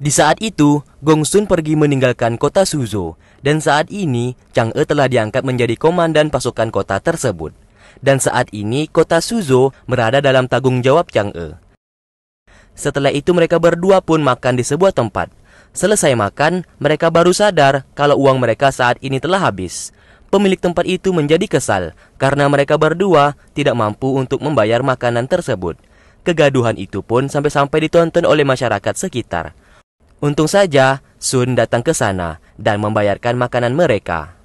Di saat itu, Gongsun pergi meninggalkan kota Suzhou, dan saat ini Chang'e telah diangkat menjadi komandan pasukan kota tersebut. Dan saat ini kota Suzhou berada dalam tanggung jawab Chang'e. Setelah itu mereka berdua pun makan di sebuah tempat. Selesai makan, mereka baru sadar kalau uang mereka saat ini telah habis. Pemilik tempat itu menjadi kesal karena mereka berdua tidak mampu untuk membayar makanan tersebut. Kegaduhan itu pun sampai-sampai ditonton oleh masyarakat sekitar. Untung saja Sun datang ke sana dan membayarkan makanan mereka.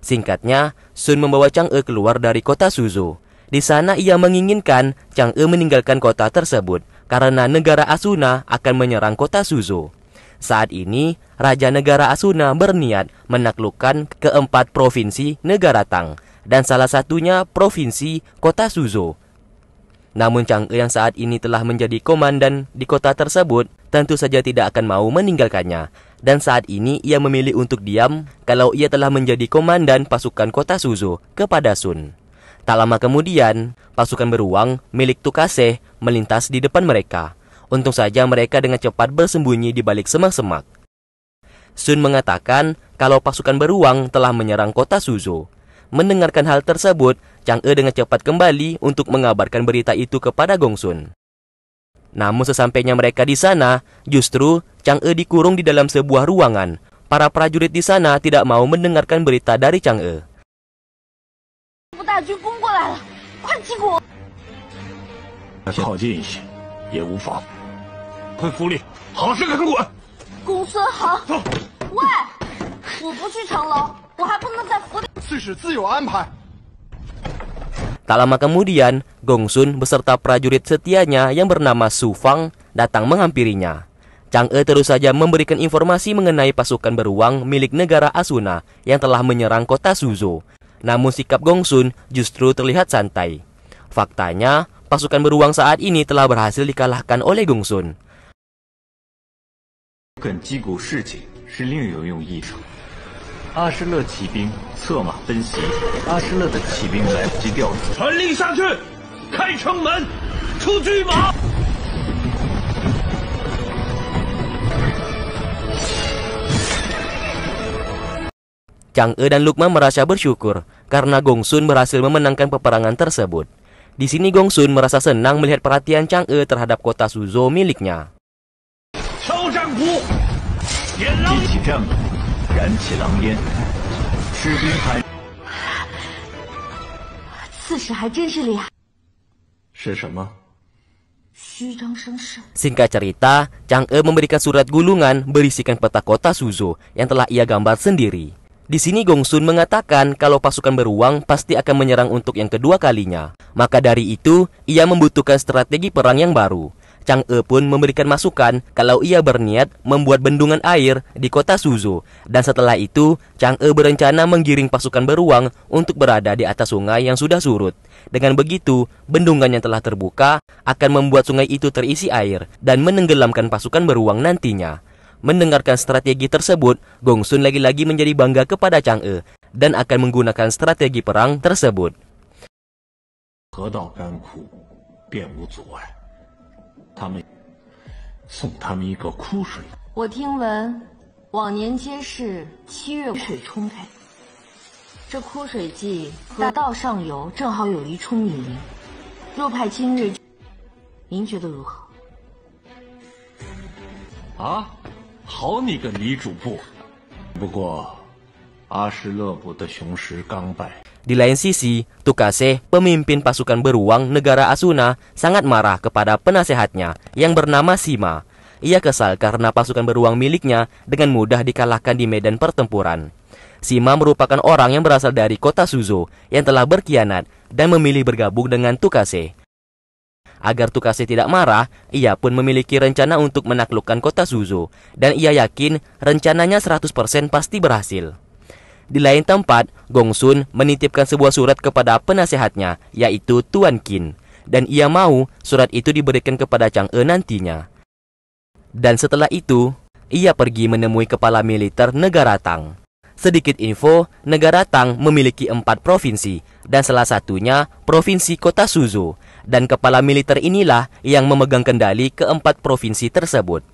Singkatnya, Sun membawa Chang'e keluar dari kota Suzhou. Di sana ia menginginkan Chang'e meninggalkan kota tersebut karena negara Asuna akan menyerang kota Suzhou. Saat ini, Raja Negara Asuna berniat menaklukkan keempat provinsi negara Tang, dan salah satunya provinsi kota Suzhou. Namun Chang'e yang saat ini telah menjadi komandan di kota tersebut tentu saja tidak akan mau meninggalkannya. Dan saat ini ia memilih untuk diam kalau ia telah menjadi komandan pasukan kota Suzhou kepada Sun. Tak lama kemudian, pasukan beruang milik Tukase melintas di depan mereka. Untung saja mereka dengan cepat bersembunyi di balik semak-semak. Sun mengatakan kalau pasukan beruang telah menyerang kota Suzhou. Mendengarkan hal tersebut, Chang'e dengan cepat kembali untuk mengabarkan berita itu kepada Gongsun. Namun sesampainya mereka di sana, justru Chang'e dikurung di dalam sebuah ruangan. Para prajurit di sana tidak mau mendengarkan berita dari Chang'e. Tak lama kemudian, Gongsun beserta prajurit setianya yang bernama Su Fang datang menghampirinya. Chang'e terus saja memberikan informasi mengenai pasukan beruang milik negara Asuna yang telah menyerang kota Suzhou. Namun sikap Gongsun justru terlihat santai. Faktanya, pasukan beruang saat ini telah berhasil dikalahkan oleh Gongsun. 阿诗勒骑兵策马奔袭，阿诗勒的骑兵来不及调转，传令下去，开城门，出车马。Chang'e dan Lukma merasa bersyukur karena Gongsun berhasil memenangkan peperangan tersebut. Di sini Gongsun merasa senang melihat perhatian Chang'e terhadap kota Suzhou miliknya. 燃起狼烟，士兵喊：“刺史还真是厉害。”是什么？虚张声势。 Singkat cerita, Chang'e memberikan surat gulungan berisikan peta kota Suzhou yang telah ia gambar sendiri. Di sini Gongsun mengatakan kalau pasukan beruang pasti akan menyerang untuk yang kedua kalinya. Maka dari itu, ia membutuhkan strategi perang yang baru. Chang'e pun memberikan masukan kalau ia berniat membuat bendungan air di kota Suzhou. Dan setelah itu, Chang'e berencana menggiring pasukan beruang untuk berada di atas sungai yang sudah surut. Dengan begitu, bendungan yang telah terbuka akan membuat sungai itu terisi air dan menenggelamkan pasukan beruang nantinya. Mendengarkan strategi tersebut, Gongsun lagi-lagi menjadi bangga kepada Chang'e dan akan menggunakan strategi perang tersebut. 他们送他们一个枯水。我听闻，往年皆是7月水冲开，这枯水季河道上游正好有一冲引灵。若派今日，您觉得如何？啊，好你个李主簿！不过，阿诗勒部的雄师刚败。 Di lain sisi, Tukase, pemimpin pasukan beruang negara Asuna, sangat marah kepada penasehatnya yang bernama Sima. Ia kesal karena pasukan beruang miliknya dengan mudah dikalahkan di medan pertempuran. Sima merupakan orang yang berasal dari kota Suzhou yang telah berkhianat dan memilih bergabung dengan Tukase. Agar Tukase tidak marah, ia pun memiliki rencana untuk menaklukkan kota Suzhou, dan ia yakin rencananya 100% pasti berhasil. Di lain tempat, Gongsun menitipkan sebuah surat kepada penasehatnya, yaitu Tuan Qin, dan ia mau surat itu diberikan kepada Chang'e nantinya. Dan setelah itu, ia pergi menemui kepala militer negara Tang. Sedikit info, negara Tang memiliki 4 provinsi, dan salah satunya provinsi kota Suzhou, dan kepala militer inilah yang memegang kendali ke-4 provinsi tersebut.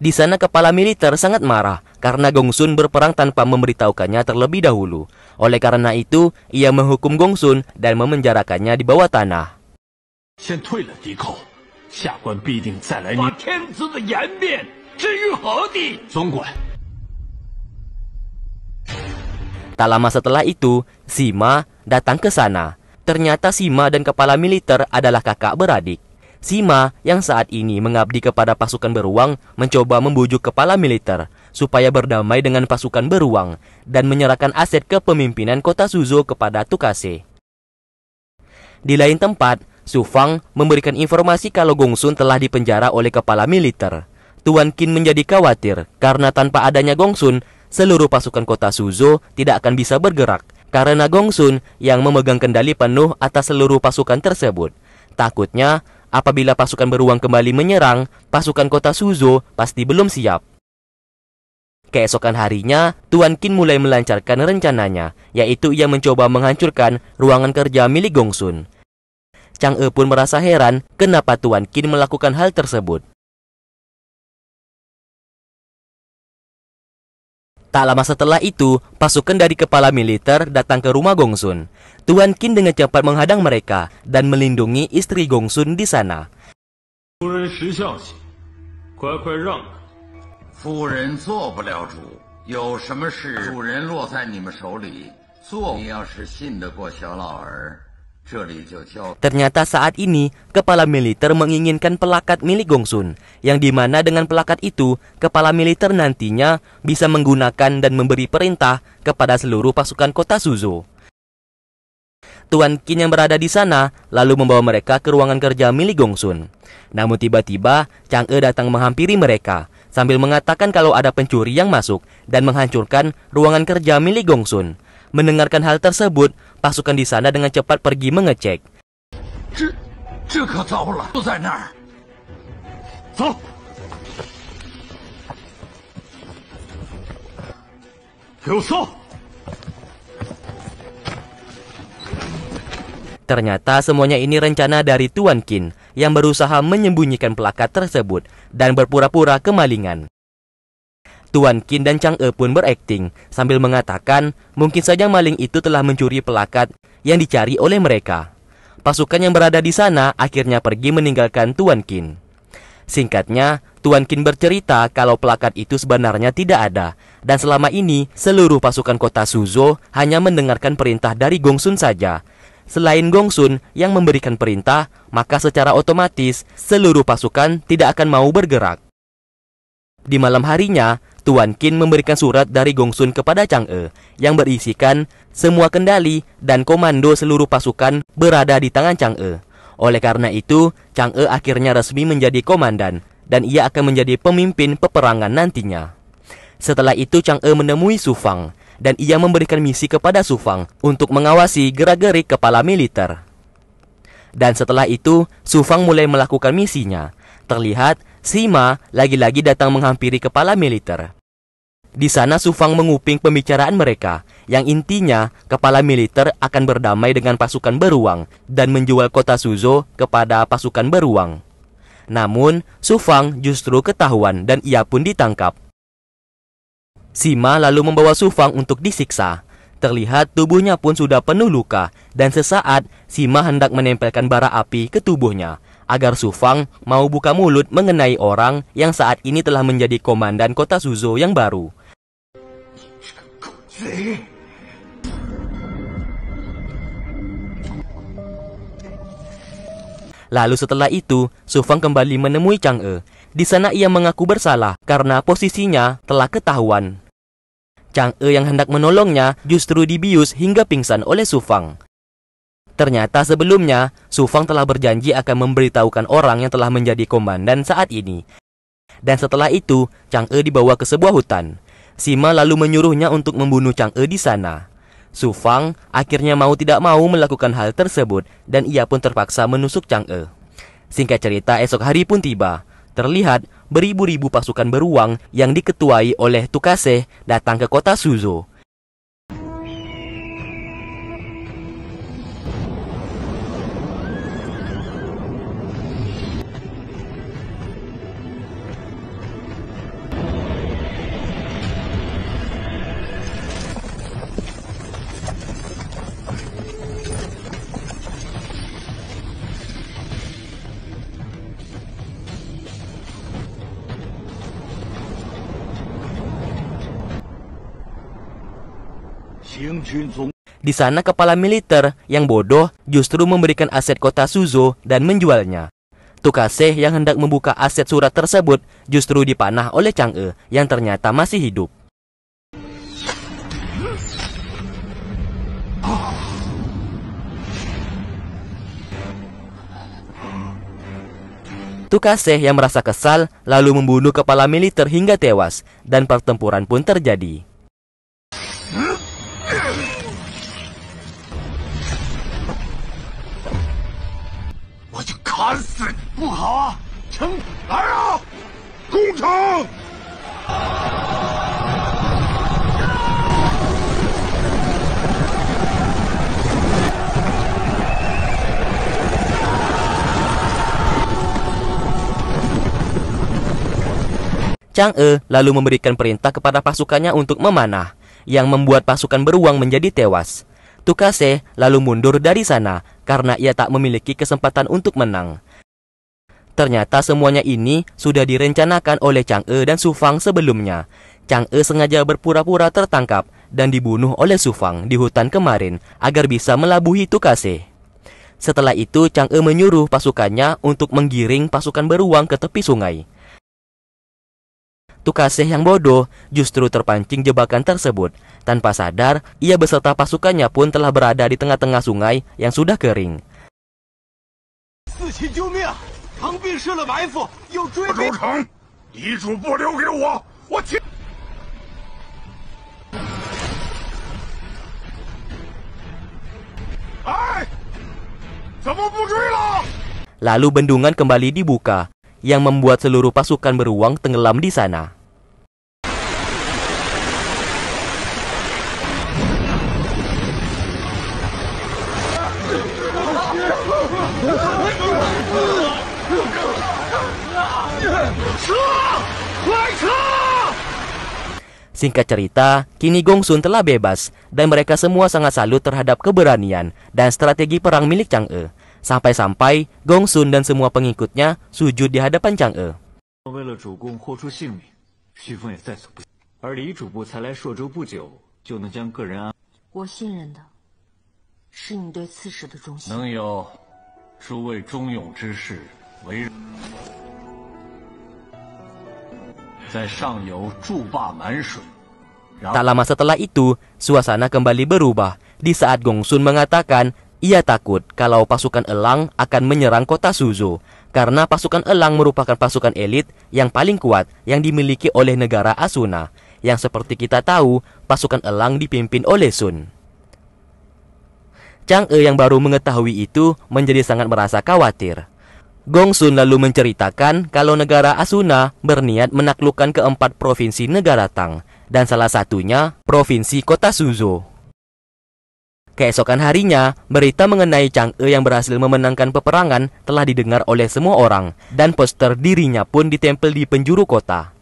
Di sana kepala militer sangat marah karena Gongsun berperang tanpa memberitahukannya terlebih dahulu. Oleh karena itu, ia menghukum Gongsun dan memenjarakannya di bawah tanah. 先退了敌寇，下官必定再来。把天子的颜面置于何地？总管。 Tak lama setelah itu, Sima datang ke sana. Ternyata Sima dan kepala militer adalah kakak beradik. Sima yang saat ini mengabdi kepada pasukan beruang mencoba membujuk kepala militer supaya berdamai dengan pasukan beruang dan menyerahkan aset kepemimpinan kota Suzhou kepada Tukase. Di lain tempat, Su Fang memberikan informasi kalau Gongsun telah dipenjara oleh kepala militer. Tuan Qin menjadi khawatir karena tanpa adanya Gongsun, seluruh pasukan kota Suzhou tidak akan bisa bergerak karena Gongsun yang memegang kendali penuh atas seluruh pasukan tersebut. Takutnya, apabila pasukan beruang kembali menyerang, pasukan kota Suzhou pasti belum siap. Keesokan harinya, Tuan Qin mulai melancarkan rencananya, yaitu ia mencoba menghancurkan ruangan kerja milik Gongsun. Chang'e pun merasa heran kenapa Tuan Qin melakukan hal tersebut. Tak lama setelah itu, pasukan dari kepala militer datang ke rumah Gongsun. Tuan Qin dengan cepat menghadang mereka dan melindungi istri Gongsun di sana. 夫人识相些，快快让开。夫人做不了主，有什么事主人落在你们手里，做你要是信得过小老儿。 Ternyata saat ini, kepala militer menginginkan pelakat milik Gongsun, yang dimana dengan pelakat itu, kepala militer nantinya bisa menggunakan dan memberi perintah kepada seluruh pasukan kota Suzhou. Tuan Qin yang berada di sana lalu membawa mereka ke ruangan kerja milik Gongsun. Namun tiba-tiba, Chang'e datang menghampiri mereka, sambil mengatakan kalau ada pencuri yang masuk dan menghancurkan ruangan kerja milik Gongsun. Mendengarkan hal tersebut, pasukan di sana dengan cepat pergi mengecek. 这可糟了，就在那儿。走。有搜。 Ternyata semuanya ini rencana dari Tuan Qin yang berusaha menyembunyikan pelakat tersebut dan berpura-pura kemalingan. Tuan Qin dan Chang'e pun berakting sambil mengatakan mungkin saja maling itu telah mencuri pelakat yang dicari oleh mereka. Pasukan yang berada di sana akhirnya pergi meninggalkan Tuan Qin. Singkatnya, Tuan Qin bercerita kalau pelakat itu sebenarnya tidak ada, dan selama ini seluruh pasukan kota Suzhou hanya mendengarkan perintah dari Gongsun saja. Selain Gongsun yang memberikan perintah, maka secara otomatis seluruh pasukan tidak akan mau bergerak. Di malam harinya, Tuan Qin memberikan surat dari Gongsun kepada Chang'e yang berisikan semua kendali dan komando seluruh pasukan berada di tangan Chang'e. Oleh karena itu, Chang'e akhirnya resmi menjadi komandan dan ia akan menjadi pemimpin peperangan nantinya. Setelah itu Chang'e menemui Su Fang dan ia memberikan misi kepada Su Fang untuk mengawasi gerak-gerik kepala militer. Dan setelah itu, Su Fang mulai melakukan misinya. Terlihat Sima lagi-lagi datang menghampiri kepala militer. Di sana Su Fang menguping pembicaraan mereka, yang intinya kepala militer akan berdamai dengan pasukan beruang dan menjual kota Suzhou kepada pasukan beruang. Namun, Su Fang justru ketahuan dan ia pun ditangkap. Sima lalu membawa Su Fang untuk disiksa. Terlihat tubuhnya pun sudah penuh luka, dan sesaat Sima hendak menempelkan bara api ke tubuhnya agar Su Fang mau buka mulut mengenai orang yang saat ini telah menjadi komandan kota Suzhou yang baru. Lalu setelah itu, Su Fang kembali menemui Chang'e. Di sana ia mengaku bersalah karena posisinya telah ketahuan. Chang'e yang hendak menolongnya justru dibius hingga pingsan oleh Su Fang. Ternyata sebelumnya, Su Fang telah berjanji akan memberitahukan orang yang telah menjadi komandan saat ini. Dan setelah itu, Chang'e dibawa ke sebuah hutan. Sima lalu menyuruhnya untuk membunuh Chang'e di sana. Su Fang akhirnya mau tidak mau melakukan hal tersebut dan ia pun terpaksa menusuk Chang'e. Singkat cerita, esok hari pun tiba. Terlihat beribu-ribu pasukan beruang yang diketuai oleh Tukase datang ke kota Suzhou. Di sana kepala militer yang bodoh justru memberikan aset kota Suzhou dan menjualnya. Tukase yang hendak membuka aset surat tersebut justru dipanah oleh Chang'e yang ternyata masih hidup. Tukase yang merasa kesal lalu membunuh kepala militer hingga tewas dan pertempuran pun terjadi. Chang'e lalu memberikan perintah kepada pasukannya untuk memanah, yang membuat pasukan beruang menjadi tewas. Tukase lalu mundur dari sana karena ia tak memiliki kesempatan untuk menang. Ternyata semuanya ini sudah direncanakan oleh Chang'e dan Su Fang sebelumnya. Chang'e sengaja berpura-pura tertangkap dan dibunuh oleh Su Fang di hutan kemarin agar bisa melabuhi Tukase. Setelah itu Chang'e menyuruh pasukannya untuk menggiring pasukan beruang ke tepi sungai. Tukase yang bodoh justru terpancing jebakan tersebut. Tanpa sadar, ia beserta pasukannya pun telah berada di tengah-tengah sungai yang sudah kering. Lalu bendungan kembali dibuka, yang membuat seluruh pasukan beruang tenggelam di sana. Singkat cerita, kini Gongsun telah bebas dan mereka semua sangat salut terhadap keberanian dan strategi perang milik Chang'e. Sampai-sampai Gongsun dan semua pengikutnya sujud di hadapan Chang'e. Tak lama setelah itu, suasana kembali berubah di saat Gongsun mengatakan ia takut kalau pasukan elang akan menyerang kota Suzhou, karena pasukan elang merupakan pasukan elit yang paling kuat yang dimiliki oleh negara Asuna, yang seperti kita tahu, pasukan elang dipimpin oleh Sun. Chang'e yang baru mengetahui itu menjadi sangat merasa khawatir. Gongsun lalu menceritakan kalau negara Asuna berniat menaklukkan keempat provinsi negara Tang, dan salah satunya provinsi kota Suzhou. Keesokan harinya, berita mengenai Chang'e yang berhasil memenangkan peperangan telah didengar oleh semua orang, dan poster dirinya pun ditempel di penjuru kota.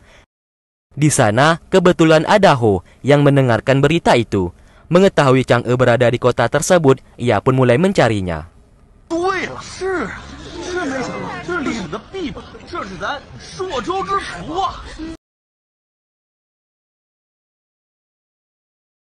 Di sana, kebetulan ada Ho yang mendengarkan berita itu. Mengetahui Chang'e berada di kota tersebut, ia pun mulai mencarinya.